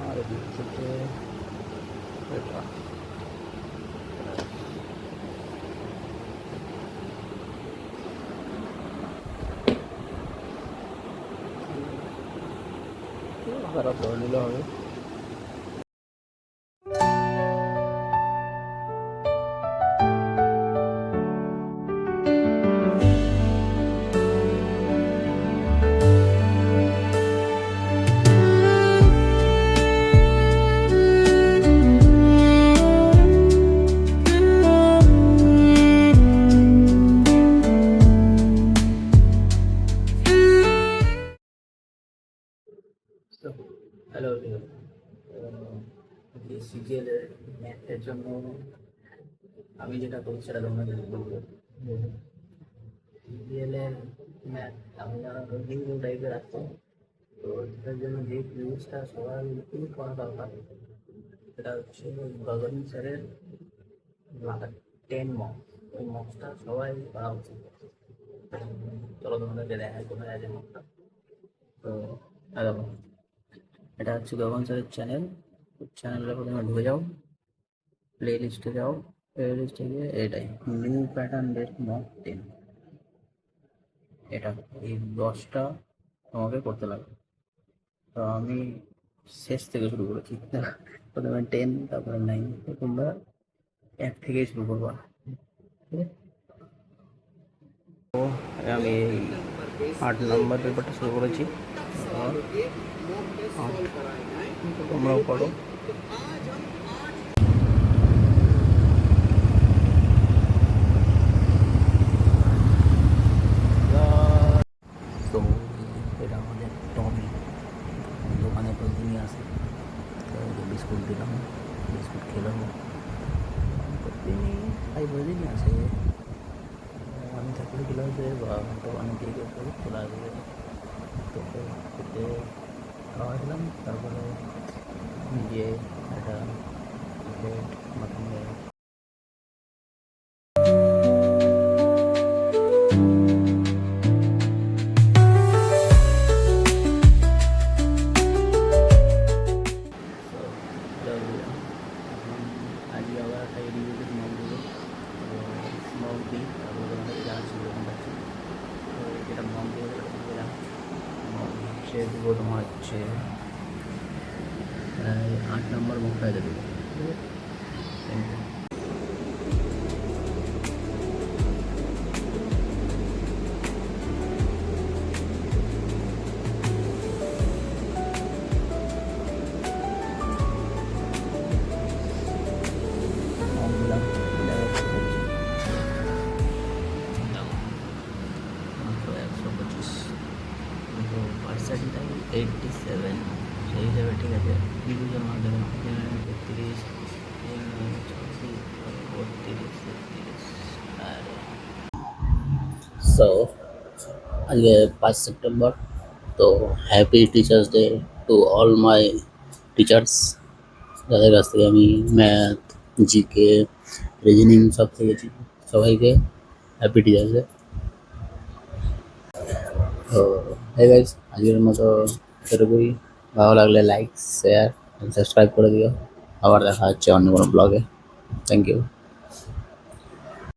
আর এদিক থেকে এটা খারাপ ধরে নিলে হবে। হ্যালো, সিজিএলের ম্যাথের জন্য আমি যেটা করি সেটা তোমাদের বলবো। সিজিএলের ম্যাথ আমি বিভিন্ন টাইপের আছে, তো এটার জন্য যে জিনিসটা সবার খুবই করা দরকার সেটা হচ্ছে গগন স্যারের 10 মক। ওই মকটা সবাই করা উচিত। চলো তোমাদেরকে দেখায় কোথায় আছে মকটা। তো দেখো, এটা হচ্ছে গগন স্যারের চ্যানেল। চ্যানেলে প্রথমে ঢুকে যাও, প্লে লিস্টে যাও, প্লে লিস্টে গিয়ে এটাই নিউ প্যাটার্ন বেস মক 10, এটা এই 10টা তোমাকে করতে লাগবে। তো আমি শেষ থেকে শুরু করেছি, প্রথমে 10, তারপরে 9, তোমরা 1 থেকেই শুরু করবা। ঠিক আছে, তো আমি এই 8 নম্বর পেপারটা শুরু করেছি, তোমরাও করো। তো এটা আমাদের টমি, দোকানে প্রতিদিনই আসে। তো বিস্কুট দিলাম, বিস্কুট খেলাম, প্রতিদিনই প্রতিদিনই আসে। আমি থাকলে ক্লাসে বা দোকানে দিয়ে খোলা আসবে, তো খেতে খাওয়া দিলাম। তারপরে নিজে একটা প্লেট মাটন আজকে আবার একটা এডিকেটেড মগ দেবো, মগ দিই। তারপরে তোমাদের যাচ্ছি যখন যাচ্ছি, তো যেটা মগ দিয়ে দিলাম। মগ হচ্ছে দেবো তোমার হচ্ছে 8 নম্বর মগটা দেবো। Thank you. পার্সেন্টাইল 87, সেই হিসাবে ঠিক আছে। দুজন মাধ্যমে 33, 32, 33। আর সো আজকে 5 সেপ্টেম্বর, তো happy teachers day to all my teachers, যাদের কাছ থেকে আমি ম্যাথ, জিকে, রিজনিং সব শিখেছি। সবাইকে হ্যাপি টিচার্স ডে। তো এই গাইস, আজকের মতো এটুকুই। ভালো লাগলে লাইক, শেয়ার, সাবস্ক্রাইব করে দিও। আবার দেখা হচ্ছে অন্য কোনো ব্লগে। Thank you.